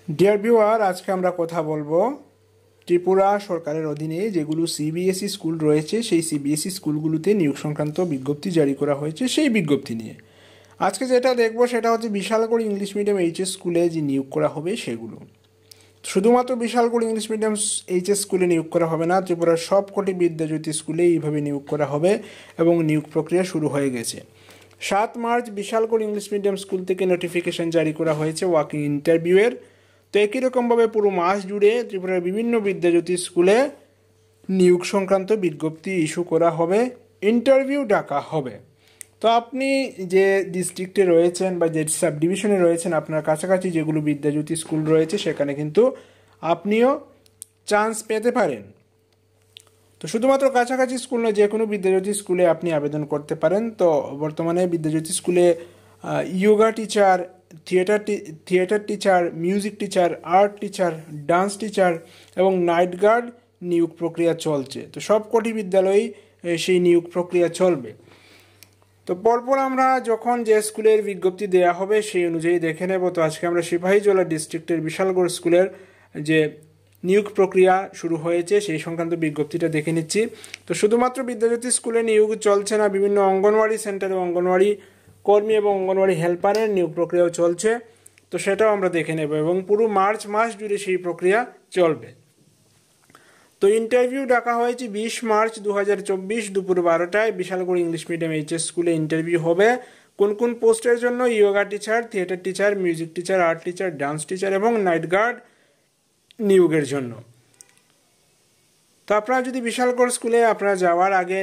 Dear viewer, আজকে আমরা কথা বলবো ত্রিপুরা সরকারের অধীনে যেগুলো সিবিএসই স্কুল রয়েছে সেই সিবিএসই স্কুলগুলোতে নিয়োগ সংক্রান্ত বিজ্ঞপ্তি জারি করা হয়েছে সেই বিজ্ঞপ্তি নিয়ে আজকে যেটা দেখব সেটা হচ্ছে বিশালগড় ইংলিশ মিডিয়াম এইচএস স্কুলে যে নিয়োগ করা হবে সেগুলো। শুধুমাত্র বিশালগড় ইংলিশ মিডিয়াম এইচএস স্কুলে নিয়োগ করা হবে না, ত্রিপুরার সবকটি বিদ্যাজ্যোতি স্কুলে এইভাবে নিয়োগ করা হবে এবং নিয়োগ প্রক্রিয়া শুরু হয়ে গেছে। 7 March Bishalgarh English medium school থেকে নোটিফিকেশন জারি করা হয়েছে ওয়াকিং ইন্টারভিউয়ের। তো একই রকমভাবে পুরো মাস জুড়ে ত্রিপুরার বিভিন্ন বিদ্যাজ্যোতি স্কুলে নিয়োগ সংক্রান্ত বিজ্ঞপ্তি ইস্যু করা হবে, ইন্টারভিউ ডাকা হবে। তো আপনি যে ডিস্ট্রিক্টে রয়েছেন বা যে সাব ডিভিশনে রয়েছেন, আপনার কাছাকাছি যেগুলো বিদ্যাজ্যোতি স্কুল রয়েছে সেখানে কিন্তু আপনিও চান্স পেতে পারেন। তো শুধুমাত্র কাছাকাছি স্কুল নয়, যে কোনো বিদ্যাজ্যোতি স্কুলে আপনি আবেদন করতে পারেন। তো বর্তমানে বিদ্যাজ্যোতি স্কুলে yoga teacher, theatre teacher, music teacher, art teacher, dance teacher এবং নাইট গার্ড নিয়োগ প্রক্রিয়া চলছে। তো সবকটি বিদ্যালয়েই সেই নিয়োগ প্রক্রিয়া চলবে। তো পরপর আমরা যখন যে স্কুলের বিজ্ঞপ্তি দেওয়া হবে সেই অনুযায়ী দেখে নেব। তো আজকে আমরা সিপাহীজলা ডিস্ট্রিক্টের বিশালগড় স্কুলের যে নিয়োগ প্রক্রিয়া শুরু হয়েছে সেই সংক্রান্ত বিজ্ঞপ্তিটা দেখে নিচ্ছি। তো শুধুমাত্র বিদ্যাজ্যোতি স্কুলে নিয়োগ চলছে না, বিভিন্ন অঙ্গনওয়াড়ি সেন্টারে অঙ্গনওয়াড়ি কর্মী এবং অঙ্গনওয়াড়ি হেল্পারের নিয়োগ প্রক্রিয়াও চলছে। তো সেটাও আমরা দেখে নেব এবং পুরো মার্চ মাস জুড়ে সেই প্রক্রিয়া চলবে। তো ইন্টারভিউ ডাকা হয়েছে 20 মার্চ 2024 দুপুর 12টায় বিশালগড় ইংলিশ মিডিয়াম এইচএস স্কুলে ইন্টারভিউ হবে। কোন কোন পোস্টের জন্য? Yoga teacher, theatre teacher, music teacher, art teacher, dance teacher এবং নাইট গার্ড নিয়োগের জন্য। তো আপনারা যদি বিশালগড় স্কুলে আপনারা যাওয়ার আগে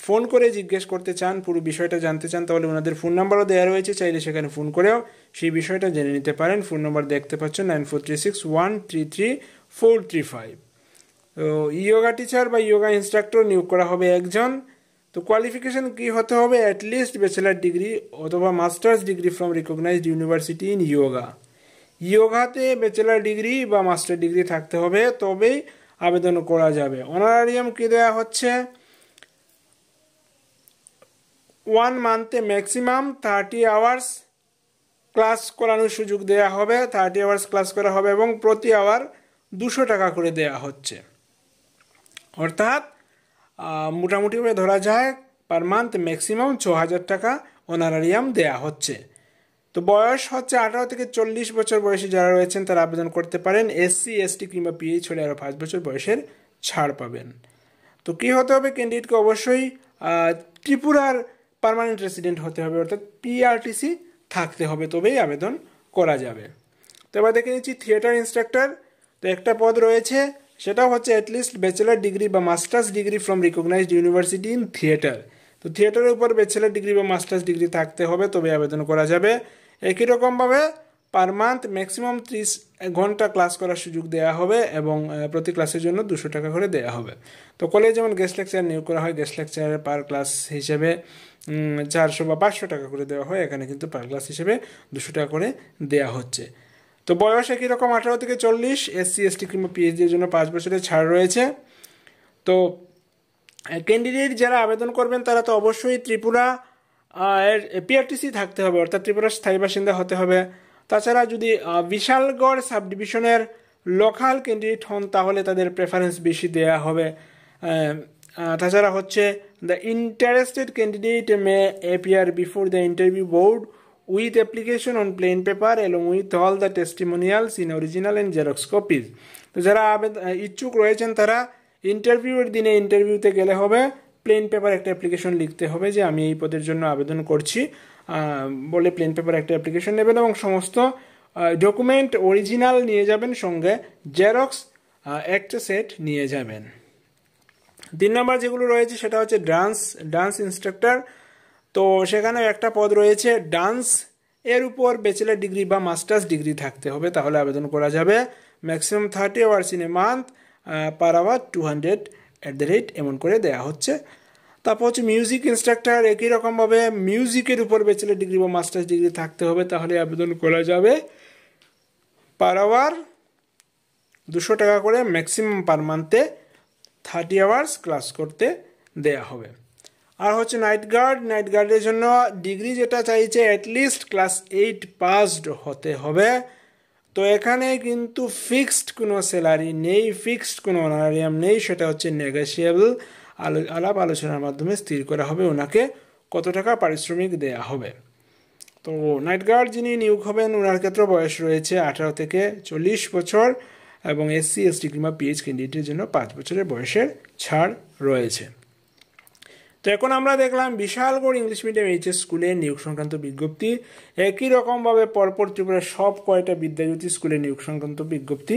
ফোন করে জিজ্ঞেস করতে চান, পুরো বিষয়টা জানতে চান, তাহলে ওনাদের ফোন নাম্বারও দেওয়া রয়েছে, চাইলে সেখানে ফোন করেও সেই বিষয়টা জেনে নিতে পারেন। ফোন নাম্বার দেখতে পাচ্ছেন 9436133435। তো যোগা টিচার বা যোগা ইনস্ট্রাক্টর নিয়োগ করা হবে একজন। তো কোয়ালিফিকেশন কি হতে হবে? অ্যাটলিস্ট ব্যাচেলার ডিগ্রি অথবা masters degree from recognised university in yoga. যোগাতে ব্যাচেলার ডিগ্রি বা মাস্টার ডিগ্রি থাকতে হবে, তবেই আবেদন করা যাবে। অনারারিয়াম কি দেওয়া হচ্ছে? 1 মান্থে ম্যাক্সিমাম 30 আওয়ার্স ক্লাস করানোর সুযোগ দেওয়া হবে। 30 আওয়ার্স ক্লাস করা হবে এবং প্রতি আওয়ার 200 টাকা করে দেওয়া হচ্ছে। অর্থাৎ মোটামুটিভাবে ধরা যায় পার মান্থ ম্যাক্সিমাম 6000 টাকা অনারারিয়াম দেওয়া হচ্ছে। তো বয়স হচ্ছে 18 থেকে 40 বছর বয়সী যারা রয়েছেন তারা আবেদন করতে পারেন। এসসি, এসটি কিংবা পিএইচ হলে আরও 5 বছর বয়সের ছাড় পাবেন। তো কি হতে হবে? ক্যান্ডিডেটকে অবশ্যই ত্রিপুরার পার্মানেন্ট রেসিডেন্ট হতে হবে, অর্থাৎ পিআরটিসি থাকতে হবে, তবেই আবেদন করা যাবে। তো এবার দেখে নিচ্ছি থিয়েটার ইনস্ট্রাক্টর। তো একটা পদ রয়েছে, সেটাও হচ্ছে অ্যাটলিস্ট ব্যাচেলার ডিগ্রি বা masters degree from recognised university in theatre. তো থিয়েটারের উপর ব্যাচেলার ডিগ্রি বা মাস্টার্স ডিগ্রি থাকতে হবে, তবে আবেদন করা যাবে। একই রকমভাবে পার মান্থ ম্যাক্সিমাম 30 ঘন্টা ক্লাস করার সুযোগ দেওয়া হবে এবং প্রতি ক্লাসের জন্য 200 টাকা করে দেওয়া হবে। তো কলেজ যেমন গেস্ট লেকচার নিয়োগ করা হয়, গেস্ট লেকচারের পার ক্লাস হিসেবে 400 বা 500 টাকা করে দেওয়া হয়, এখানে কিন্তু পার ক্লাস হিসেবে 200 টাকা করে দেওয়া হচ্ছে। তো বয়স একই রকম 18 থেকে 40, এসসি, এসটি কিংবা পিএইচডির জন্য 5 বছরের ছাড় রয়েছে। তো ক্যান্ডিডেট যারা আবেদন করবেন তারা তো অবশ্যই ত্রিপুরা এর পিআরটিসি থাকতে হবে, অর্থাৎ ত্রিপুরার স্থায়ী বাসিন্দা হতে হবে। তাছাড়া যদি বিশালগড় সাব ডিভিশনের লোকাল ক্যান্ডিডেট হন তাহলে তাদের প্রেফারেন্স বেশি দেওয়া হবে। তাছাড়া হচ্ছে the interested candidate may appear before the interview board with application on plain paper along with all the testimonials in original and xerox copies। তো যারা ইচ্ছুক রয়েছেন তারা ইন্টারভিউয়ের দিনে ইন্টারভিউতে গেলে হবে প্লেন পেপার একটা অ্যাপ্লিকেশন লিখতে হবে যে আমি এই পদের জন্য আবেদন করছি বলে প্লেন পেপার একটা অ্যাপ্লিকেশন নেবেন এবং সমস্ত ডকুমেন্ট অরিজিনাল নিয়ে যাবেন, সঙ্গে জেরক্স একটা সেট নিয়ে যাবেন। 3 নম্বর যেগুলো রয়েছে সেটা হচ্ছে ডান্স ইনস্ট্রাক্টর। তো সেখানে একটা পদ রয়েছে ডান্স এর উপর ব্যাচেলার ডিগ্রি বা মাস্টার্স ডিগ্রি থাকতে হবে, তাহলে আবেদন করা যাবে। Maximum 30 hours in a month, per hour 200 এমন করে দেওয়া হচ্ছে। তারপর হচ্ছে মিউজিক ইনস্ট্রাক্টর, একই রকমভাবে মিউজিকের উপর ব্যাচেলার ডিগ্রি বা মাস্টার্স ডিগ্রি থাকতে হবে, তাহলে আবেদন করা যাবে। পার আওয়ার 200 টাকা করে, ম্যাক্সিমাম পার মান্থে 30 আওয়ার্স ক্লাস করতে দেয়া হবে। আর হচ্ছে নাইট গার্ডের জন্য ডিগ্রি যেটা চাইছে অ্যাটলিস্ট ক্লাস 8 পাসড হতে হবে। তো এখানে কিন্তু ফিক্সড কোনো স্যালারি নেই, ফিক্সড কোনো অনারিয়াম নেই, সেটা হচ্ছে নেগোশিয়েবল, আলাপ আলোচনার মাধ্যমে স্থির করা হবে ওনাকে কত টাকা পারিশ্রমিক দেয়া হবে। তো নাইট গার্ড যিনি নিয়োগ হবেন ওনার ক্ষেত্রে বয়স রয়েছে 18 থেকে 40 বছর এবং SC ST কিংবা PH ক্যান্ডিডেটের জন্য 5 বছরের বয়সের ছাড় রয়েছে। তো এখন আমরা দেখলাম বিশালগড় ইংলিশ মিডিয়াম HS স্কুলে নিয়োগ সংক্রান্ত বিজ্ঞপ্তি। একই রকমভাবে পরপর ত্রিপুরার সব কয়টা বিদ্যাজ্যোতি স্কুলে নিয়োগ সংক্রান্ত বিজ্ঞপ্তি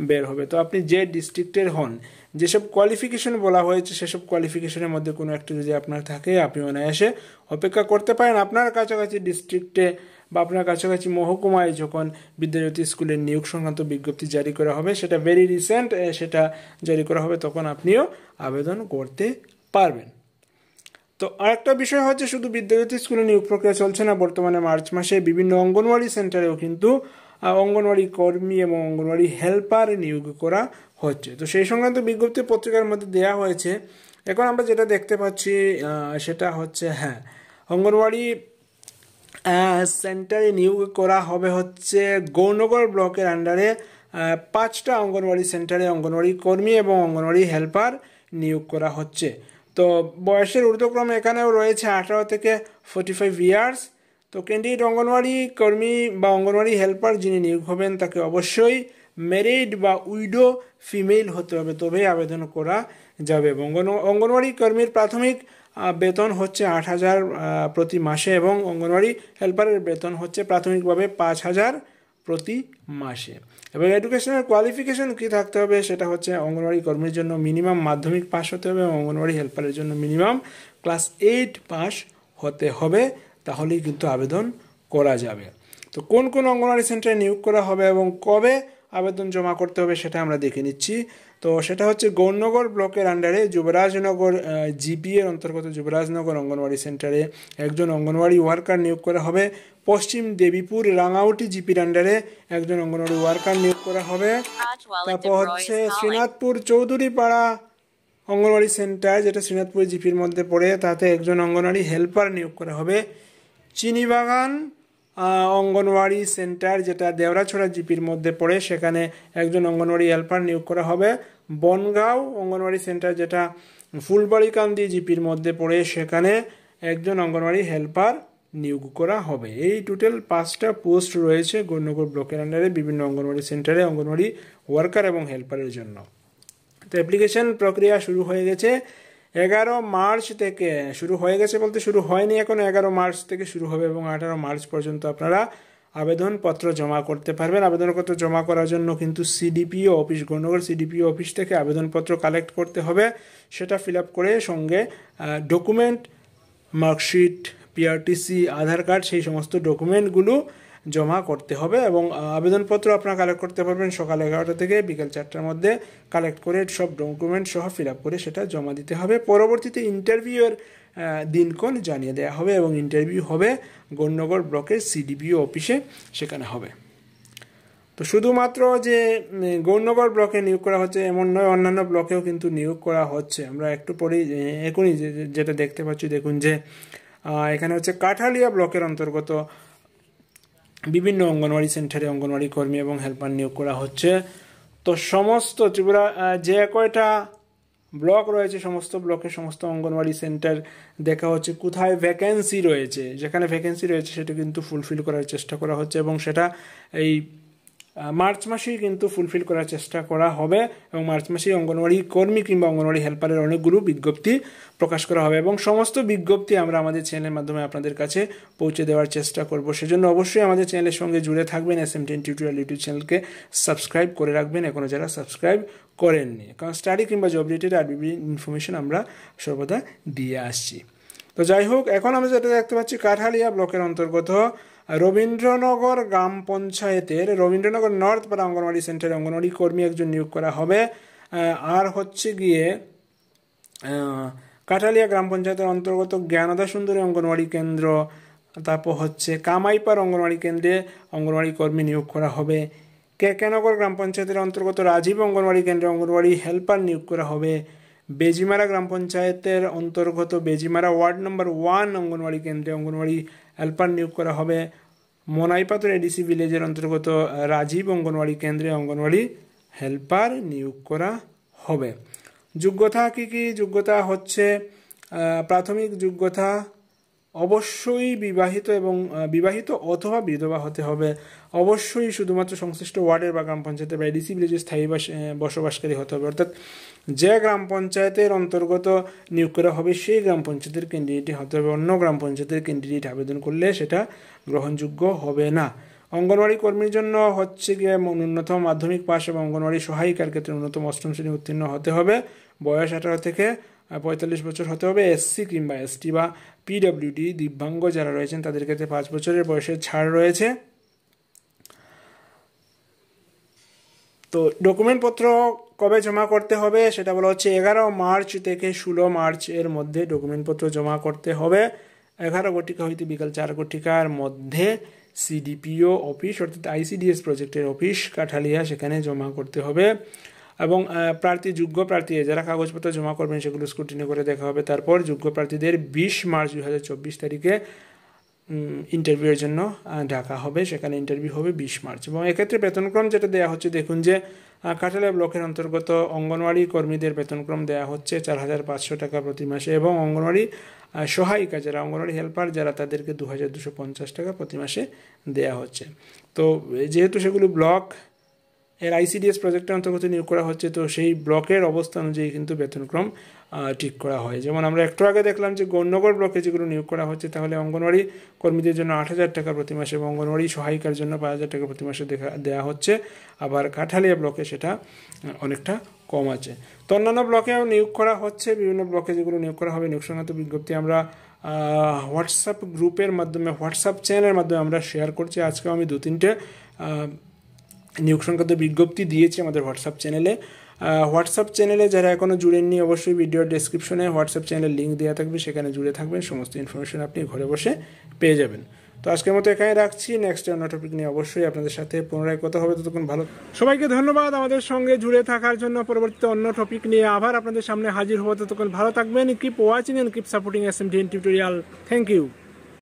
বের হবে। তো আপনি যে ডিস্ট্রিক্টের হন, যেসব কোয়ালিফিকেশন বলা হয়েছে সেসব কোয়ালিফিকেশনের মধ্যে কোনো একটা যদি আপনার থাকে, আপনি অনায়াসে অপেক্ষা করতে পারেন। আপনার কাছাকাছি ডিস্ট্রিক্টে বা আপনার কাছাকাছি মহকুমায় যখন বিদ্যাজ্যোতি স্কুলের নিয়োগ সংক্রান্ত বিজ্ঞপ্তি জারি করা হবে, সেটা ভেরি রিসেন্ট সেটা জারি করা হবে, তখন আপনিও আবেদন করতে পারবেন। তো আরেকটা বিষয় হচ্ছে শুধু বিদ্যাজ্যোতি স্কুলে নিয়োগ প্রক্রিয়া চলছে না, বর্তমানে মার্চ মাসে বিভিন্ন অঙ্গনওয়াড়ি সেন্টারেও কিন্তু অঙ্গনওয়াড়ি কর্মী এবং অঙ্গনওয়াড়ি হেল্পার নিয়োগ করা হচ্ছে। তো সেই সংক্রান্ত বিজ্ঞপ্তি পত্রিকার মধ্যে দেওয়া হয়েছে। এখন আমরা যেটা দেখতে পাচ্ছি সেটা হচ্ছে অঙ্গনওয়াড়ি সেন্টারে নিয়োগ করা হবে হচ্ছে গৌরনগর ব্লকের আন্ডারে 5টা অঙ্গনওয়াড়ি সেন্টারে অঙ্গনওয়াড়ি কর্মী এবং অঙ্গনওয়াড়ি হেল্পার নিয়োগ করা হচ্ছে। তো বয়সের ঊর্ধ্বক্রমে এখানেও রয়েছে 18 থেকে 45 ইয়ার্স। তো ক্যান্ডিডেট অঙ্গনওয়াড়ি কর্মী বা অঙ্গনওয়াড়ি হেল্পার যিনি নিয়োগ হবেন তাকে অবশ্যই ম্যারিড বা উইডো ফিমেল হতে হবে, তবেই আবেদন করা যাবে। এবং অঙ্গনওয়াড়ি কর্মীর প্রাথমিক বেতন হচ্ছে 8,000 প্রতি মাসে এবং অঙ্গনওয়াড়ি হেল্পারের বেতন হচ্ছে প্রাথমিকভাবে 5,000 প্রতি মাসে। এবং এডুকেশনাল কোয়ালিফিকেশন কী থাকতে হবে সেটা হচ্ছে অঙ্গনওয়াড়ি কর্মীর জন্য মিনিমাম মাধ্যমিক পাস হতে হবে এবং অঙ্গনওয়াড়ি হেল্পারের জন্য মিনিমাম ক্লাস 8 পাস হতে হবে, তাহলেই কিন্তু আবেদন করা যাবে। তো কোন কোন অঙ্গনওয়াড়ি সেন্টারে নিয়োগ করা হবে এবং কবে আবেদন জমা করতে হবে সেটা আমরা দেখে নিচ্ছি। তো সেটা হচ্ছে গৌরনগর ব্লকের আন্ডারে যুবরাজনগর জিপি এর অন্তর্গত যুবরাজনগর অঙ্গনওয়াড়ি সেন্টারে একজন অঙ্গনওয়াড়ি ওয়ার্কার নিয়োগ করা হবে। পশ্চিম দেবীপুর রাঙাউটি জিপির আন্ডারে একজন অঙ্গনওয়াড়ি ওয়ার্কার নিয়োগ করা হবে। তারপর হচ্ছে শ্রীনাথপুর চৌধুরীপাড়া অঙ্গনওয়াড়ি সেন্টার, যেটা শ্রীনাথপুর জিপির মধ্যে পড়ে, তাতে একজন অঙ্গনওয়াড়ি হেল্পার নিয়োগ করা হবে। চিনিবাগান অঙ্গনওয়াড়ি সেন্টার, যেটা দেওরাছড়া জিপির মধ্যে পড়ে, সেখানে একজন অঙ্গনওয়াড়ি হেল্পার নিয়োগ করা হবে। বনগাঁও অঙ্গনওয়াড়ি সেন্টার, যেটা ফুলবাড়িকান্দি জিপির মধ্যে পড়ে, সেখানে একজন অঙ্গনওয়াড়ি হেল্পার নিয়োগ করা হবে। এই টোটাল 5টা পোস্ট রয়েছে গৌরনগর ব্লকের আন্ডারে বিভিন্ন অঙ্গনওয়াড়ি সেন্টারে অঙ্গনওয়াড়ি ওয়ার্কার এবং হেল্পারের জন্য। তো অ্যাপ্লিকেশন প্রক্রিয়া শুরু হয়ে গেছে 11 মার্চ থেকে। শুরু হয়ে গেছে বলতে শুরু হয়নি এখন, 11 মার্চ থেকে শুরু হবে এবং 18 মার্চ পর্যন্ত আপনারা আবেদনপত্র জমা করতে পারবেন। আবেদনপত্র জমা করার জন্য কিন্তু CDPO office, Gaurnagar CDPO office থেকে আবেদনপত্র কালেক্ট করতে হবে। সেটা ফিল আপ করে সঙ্গে ডকুমেন্ট, মার্কশিট, পিআরটিসি, আধার কার্ড, সেই সমস্ত ডকুমেন্টগুলো জমা করতে হবে। এবং আবেদনপত্র আপনারা কালেক্ট করতে পারবেন সকাল 11টা থেকে বিকেল 4টার মধ্যে। কালেক্ট করে সব ডকুমেন্ট সহ ফিল আপ করে সেটা জমা দিতে হবে। পরবর্তীতে ইন্টারভিউয়ের দিনক্ষণ জানিয়ে দেওয়া হবে এবং ইন্টারভিউ হবে গৌরনগর ব্লকের সিডিপিও অফিসে, সেখানে হবে। তো শুধুমাত্র যে গৌরনগর ব্লকে নিয়োগ করা হচ্ছে এমন নয়, অন্যান্য ব্লকেও কিন্তু নিয়োগ করা হচ্ছে। আমরা একটু পরেই এখনই যেটা দেখতে পাচ্ছি, দেখুন যে এখানে হচ্ছে কাঠালিয়া ব্লকের অন্তর্গত বিভিন্ন অঙ্গনওয়াড়ি সেন্টারে অঙ্গনওয়াড়ি কর্মী এবং হেল্পার নিয়োগ করা হচ্ছে। তো সমস্ত ত্রিপুরা যে কয়টা ব্লক রয়েছে সমস্ত ব্লকে সমস্ত অঙ্গনওয়াড়ি সেন্টার দেখা হচ্ছে কোথায় ভ্যাকেন্সি রয়েছে, যেখানে ভ্যাকেন্সি রয়েছে সেটা কিন্তু ফুলফিল করার চেষ্টা করা হচ্ছে এবং সেটা এই মার্চ মাসেই কিন্তু ফুলফিল করার চেষ্টা করা হবে এবং মার্চ মাসেই অঙ্গনওয়াড়ি কর্মী কিংবা অঙ্গনওয়াড়ি হেল্পারের অনেকগুলো বিজ্ঞপ্তি প্রকাশ করা হবে এবং সমস্ত বিজ্ঞপ্তি আমরা আমাদের চ্যানেলের মাধ্যমে আপনাদের কাছে পৌঁছে দেওয়ার চেষ্টা করব। সেজন্য অবশ্যই আমাদের চ্যানেলের সঙ্গে জুড়ে থাকবেন। SM10 টিউটোরিয়াল ইউটিউব চ্যানেলকে সাবস্ক্রাইব করে রাখবেন এখনও যারা সাবস্ক্রাইব করেননি, কারণ স্টাডি কিংবা জব রিলেটেড আর বিভিন্ন ইনফরমেশন আমরা সর্বদা দিয়ে আসছি। তো যাই হোক, এখন আমরা যেটা দেখতে পাচ্ছি কাঠালিয়া ব্লকের অন্তর্গত রবীন্দ্রনগর গ্রাম পঞ্চায়েতের রবীন্দ্রনগর নর্থ পাড়া অঙ্গনওয়াড়ি সেন্টারে অঙ্গনওয়াড়ি কর্মী একজন নিয়োগ করা হবে। আর হচ্ছে গিয়ে কাঠালিয়া গ্রাম পঞ্চায়েতের অন্তর্গত জ্ঞানদা সুন্দরী অঙ্গনওয়াড়ি কেন্দ্র, তারপর হচ্ছে কামাইপাড় অঙ্গনওয়াড়ি কেন্দ্রে অঙ্গনওয়াড়ি কর্মী নিয়োগ করা হবে। কেকেনগর গ্রাম পঞ্চায়েতের অন্তর্গত রাজীব অঙ্গনওয়াড়ি কেন্দ্রে অঙ্গনওয়াড়ি হেল্পার নিয়োগ করা হবে। বেজিমারা গ্রাম পঞ্চায়েতের অন্তর্গত বেজিমারা ওয়ার্ড নম্বর 1 অঙ্গনওয়াড়ি কেন্দ্রে অঙ্গনওয়াড়ি হেল্পার নিয়োগ করা হবে। মনাইপাতর এডিসি ভিলেজের অন্তর্গত রাজীব অঙ্গনওয়াড়ি কেন্দ্রে অঙ্গনওয়াড়ি হেল্পার নিয়োগ করা হবে। যোগ্যতা কি কি? যোগ্যতা হচ্ছে প্রাথমিক যোগ্যতা অবশ্যই বিবাহিত অথবা বিধবা হতে হবে। অবশ্যই শুধুমাত্র সংশ্লিষ্ট ওয়ার্ডের বা গ্রাম পঞ্চায়েতের বা এডিসি ভিলেজে স্থায়ী বসবাসকারী হতে হবে, অর্থাৎ যে গ্রাম পঞ্চায়েতের অন্তর্গত নিয়োগ করা হবে সেই গ্রাম পঞ্চায়েতের ক্যান্ডিডেট হতে হবে। অন্য গ্রাম পঞ্চায়েতের ক্যান্ডিডেট আবেদন করলে সেটা গ্রহণযোগ্য হবে না। অঙ্গনওয়াড়ি কর্মীর জন্য হচ্ছে গিয়ে ন্যূনতম মাধ্যমিক পাস এবং অঙ্গনওয়াড়ি সহায়িকার ক্ষেত্রে ন্যূনতম 8ম শ্রেণী উত্তীর্ণ হতে হবে। বয়স 18 থেকে 45 বছর হতে হবে। এসসি কিংবা এসটি বা পিডব্লিউডি দিব্যাঙ্গ যারা রয়েছেন তাদের ক্ষেত্রে 5 বছরের বয়সের ছাড় রয়েছে। তো ডকুমেন্টপত্র কবে জমা করতে হবে সেটা বলা হচ্ছে 11 মার্চ থেকে 16 মার্চ এর মধ্যে ডকুমেন্টপত্র জমা করতে হবে। 11 ঘটিকা হইতে বিকাল 4 ঘটিকার মধ্যে সিডিপিও অফিস অর্থাৎ আইসিডিএস প্রজেক্টের অফিস কাঠালিয়া সেখানে জমা করতে হবে। এবং যোগ্য প্রার্থী যারা কাগজপত্র জমা করবেন সেগুলো স্ক্রুটিনি করে দেখা হবে। তারপর যোগ্য প্রার্থীদের 20 মার্চ 2024 তারিখে ইন্টারভিউয়ের জন্য ডাকা হবে, সেখানে ইন্টারভিউ হবে 20 মার্চ। এবং এক্ষেত্রে বেতনক্রম যেটা দেওয়া হচ্ছে দেখুন যে কাঠালিয়া ব্লকের অন্তর্গত অঙ্গনওয়াড়ি কর্মীদের বেতনক্রম দেওয়া হচ্ছে 4500 টাকা প্রতি মাসে এবং অঙ্গনওয়াড়ি সহায়িকা যারা অঙ্গনওয়াড়ি হেল্পার যারা তাদেরকে 2250 টাকা প্রতি মাসে দেওয়া হচ্ছে। তো যেহেতু সেগুলো ব্লক এর আইসিডিএস প্রজেক্টের অন্তর্গত নিয়োগ করা হচ্ছে, তো সেই ব্লকের অবস্থা অনুযায়ী কিন্তু বেতনক্রম ঠিক করা হয়। যেমন আমরা একটু আগে দেখলাম যে গৌরনগর ব্লকে যেগুলো নিয়োগ করা হচ্ছে তাহলে অঙ্গনওয়াড়ি কর্মীদের জন্য 8000 টাকা প্রতি মাসে এবং অঙ্গনওয়াড়ি সহায়িকার জন্য 5000 টাকা প্রতি মাসে দেওয়া হচ্ছে। আবার কাঠালিয়া ব্লকে সেটা অনেকটা কম আছে। তো অন্যান্য ব্লকেও নিয়োগ করা হচ্ছে। বিভিন্ন ব্লকে যেগুলো নিয়োগ করা হবে নিয়োগ সংক্রান্ত বিজ্ঞপ্তি আমরা হোয়াটসঅ্যাপ গ্রুপের মাধ্যমে, হোয়াটসঅ্যাপ চ্যানেলের মাধ্যমে আমরা শেয়ার করছি। আজকেও আমি 2-3টে নিয়োগ সংক্রান্ত বিজ্ঞপ্তি দিয়েছি আমাদের হোয়াটসঅ্যাপ চ্যানেলে। হোয়াটসঅ্যাপ চ্যানেলে যারা এখনও জুড়েননি অবশ্যই ভিডিওর ডেসক্রিপশনে হোয়াটসঅ্যাপ চ্যানেলের লিঙ্ক দেওয়া থাকবে, সেখানে জুড়ে থাকবেন, সমস্ত ইনফরমেশন আপনি ঘরে বসে পেয়ে যাবেন। তো আজকের মতো এখানে রাখছি। নেক্সট অন্য টপিক নিয়ে অবশ্যই আপনাদের সাথে পুনরায় কথা হবে। ততক্ষণ ভালো সবাইকে ধন্যবাদ আমাদের সঙ্গে জুড়ে থাকার জন্য। পরবর্তীতে অন্য টপিক নিয়ে আবার আপনাদের সামনে হাজির হবো। ততক্ষণ ভালো থাকবেন। Keep watching and keep supporting SMTN tutorial. Thank you.